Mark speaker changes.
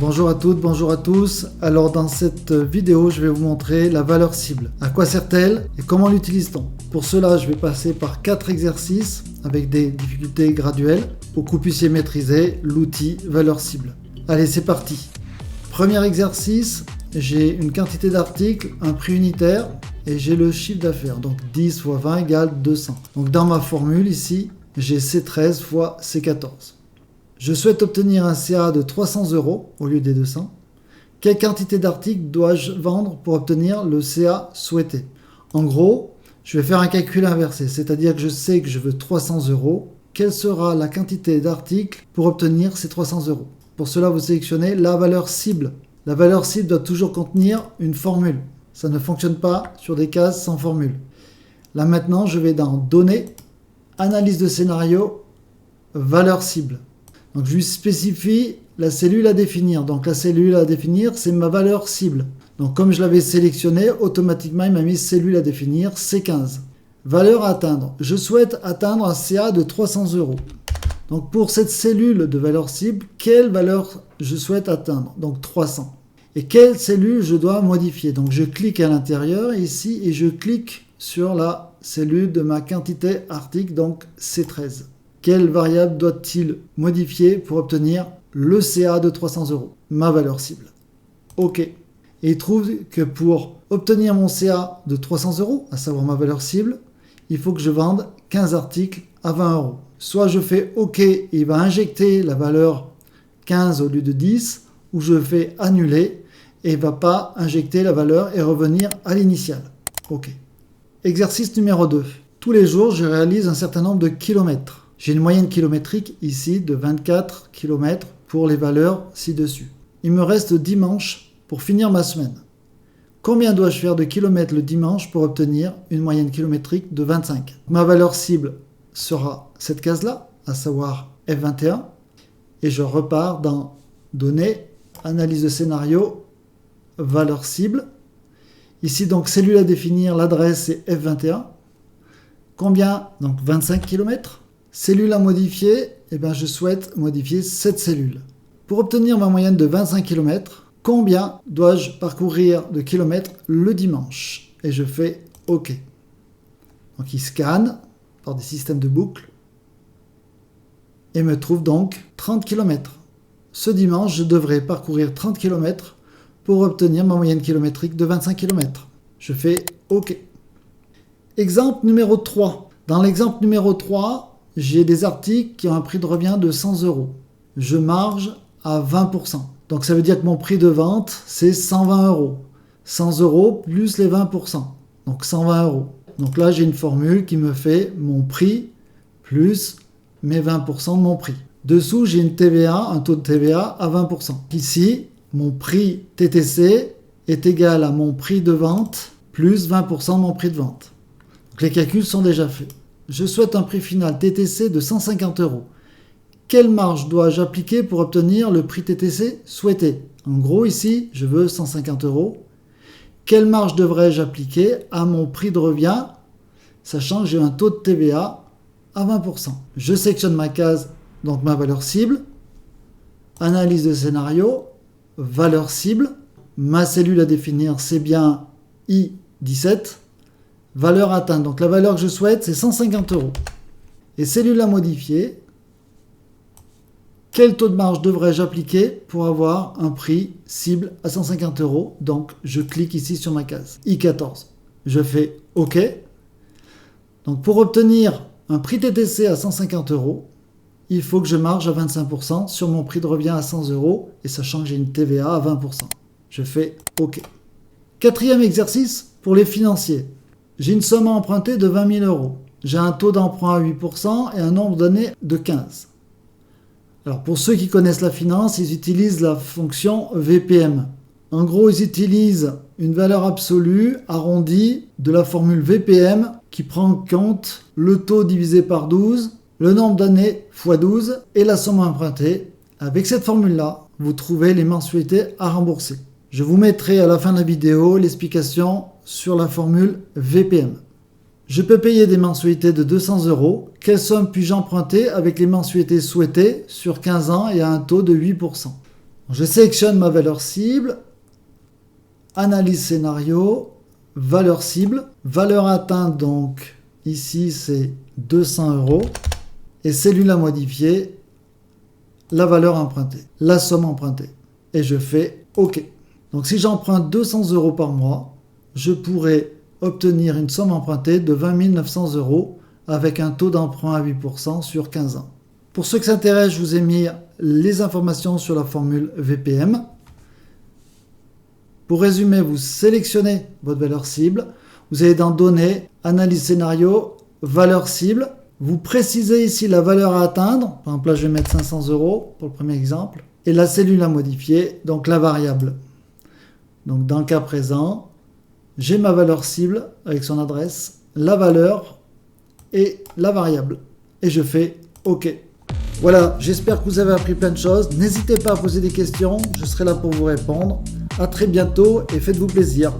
Speaker 1: Bonjour à toutes, bonjour à tous. Alors dans cette vidéo, je vais vous montrer la valeur cible. À quoi sert-elle et comment l'utilise-t-on? Pour cela, je vais passer par 4 exercices avec des difficultés graduelles pour que vous puissiez maîtriser l'outil valeur cible. Allez, c'est parti. Premier exercice, j'ai une quantité d'articles, un prix unitaire et j'ai le chiffre d'affaires. Donc 10 fois 20 égale 200. Donc dans ma formule ici, j'ai C13 fois C14. Je souhaite obtenir un CA de 300 € au lieu des 200. Quelle quantité d'articles dois-je vendre pour obtenir le CA souhaité? En gros, je vais faire un calcul inversé, c'est-à-dire que je sais que je veux 300 €. Quelle sera la quantité d'articles pour obtenir ces 300 €? Pour cela, vous sélectionnez la valeur cible. La valeur cible doit toujours contenir une formule. Ça ne fonctionne pas sur des cases sans formule. Là maintenant, je vais dans Données, Analyse de scénario, Valeur cible. Donc je lui spécifie la cellule à définir. Donc la cellule à définir, c'est ma valeur cible. Donc comme je l'avais sélectionné, automatiquement il m'a mis cellule à définir C15. Valeur à atteindre. Je souhaite atteindre un CA de 300 €. Donc pour cette cellule de valeur cible, quelle valeur je souhaite atteindre? Donc 300. Et quelle cellule je dois modifier? Donc je clique à l'intérieur ici et je clique sur la cellule de ma quantité article, donc C13. Quelle variable doit-il modifier pour obtenir le CA de 300 €? Ma valeur cible. OK. Et il trouve que pour obtenir mon CA de 300 €, à savoir ma valeur cible, il faut que je vende 15 articles à 20 €. Soit je fais OK, il va injecter la valeur 15 au lieu de 10, ou je fais annuler et il ne va pas injecter la valeur et revenir à l'initiale. OK. Exercice numéro 2. Tous les jours, je réalise un certain nombre de kilomètres. J'ai une moyenne kilométrique ici de 24 km pour les valeurs ci-dessus. Il me reste dimanche pour finir ma semaine. Combien dois-je faire de kilomètres le dimanche pour obtenir une moyenne kilométrique de 25? Ma valeur cible sera cette case-là, à savoir F21. Et je repars dans Données, Analyse de scénario, Valeur cible. Ici donc cellule à définir, l'adresse c'est F21. Combien? Donc 25 km. Cellule à modifier, je souhaite modifier cette cellule. Pour obtenir ma moyenne de 25 km, combien dois-je parcourir de kilomètres le dimanche? Et je fais OK. Donc il scanne par des systèmes de boucles et me trouve donc 30 km. Ce dimanche, je devrais parcourir 30 km pour obtenir ma moyenne kilométrique de 25 km. Je fais OK. Exemple numéro 3. Dans l'exemple numéro 3, j'ai des articles qui ont un prix de revient de 100 €. Je marge à 20%. Donc ça veut dire que mon prix de vente, c'est 120 €. 100 € plus les 20%. Donc 120 €. Donc là, j'ai une formule qui me fait mon prix plus mes 20% de mon prix. Dessous, j'ai une TVA, un taux de TVA à 20%. Ici, mon prix TTC est égal à mon prix de vente plus 20% de mon prix de vente. Donc les calculs sont déjà faits. Je souhaite un prix final TTC de 150 €. Quelle marge dois-je appliquer pour obtenir le prix TTC souhaité? En gros, ici, je veux 150 €. Quelle marge devrais-je appliquer à mon prix de revient, sachant que j'ai un taux de TVA à 20%? Je sélectionne ma case, donc ma valeur cible, analyse de scénario, valeur cible. Ma cellule à définir, c'est bien I17. Valeur atteinte, donc la valeur que je souhaite, c'est 150 €. Et cellule à modifier, quel taux de marge devrais-je appliquer pour avoir un prix cible à 150 €? Donc je clique ici sur ma case, I14. Je fais OK. Donc pour obtenir un prix TTC à 150 €, il faut que je marge à 25% sur mon prix de revient à 100 € et sachant que j'ai une TVA à 20%. Je fais OK. Quatrième exercice pour les financiers. J'ai une somme à emprunter de 20 000 €. J'ai un taux d'emprunt à 8% et un nombre d'années de 15. Alors pour ceux qui connaissent la finance, ils utilisent la fonction VPM. En gros, ils utilisent une valeur absolue arrondie de la formule VPM qui prend en compte le taux divisé par 12, le nombre d'années fois 12 et la somme empruntée. Avec cette formule-là, vous trouvez les mensualités à rembourser. Je vous mettrai à la fin de la vidéo l'explication sur la formule VPM. Je peux payer des mensualités de 200 €. Quelle somme puis-je emprunter avec les mensualités souhaitées sur 15 ans et à un taux de 8%? Je sélectionne ma valeur cible, analyse scénario, valeur cible, valeur atteinte, donc ici c'est 200 €, et cellule à modifier, la valeur empruntée, la somme empruntée. Et je fais OK. Donc si j'emprunte 200 € par mois, je pourrais obtenir une somme empruntée de 20 900 € avec un taux d'emprunt à 8% sur 15 ans. Pour ceux qui s'intéressent, je vous ai mis les informations sur la formule VPM. Pour résumer, vous sélectionnez votre valeur cible, vous allez dans Données, Analyse scénario, Valeur cible. Vous précisez ici la valeur à atteindre, par exemple là je vais mettre 500 € pour le premier exemple, et la cellule à modifier, donc la variable. Donc dans le cas présent, j'ai ma valeur cible avec son adresse, la valeur et la variable. Et je fais OK. Voilà, j'espère que vous avez appris plein de choses. N'hésitez pas à poser des questions, je serai là pour vous répondre. À très bientôt et faites-vous plaisir.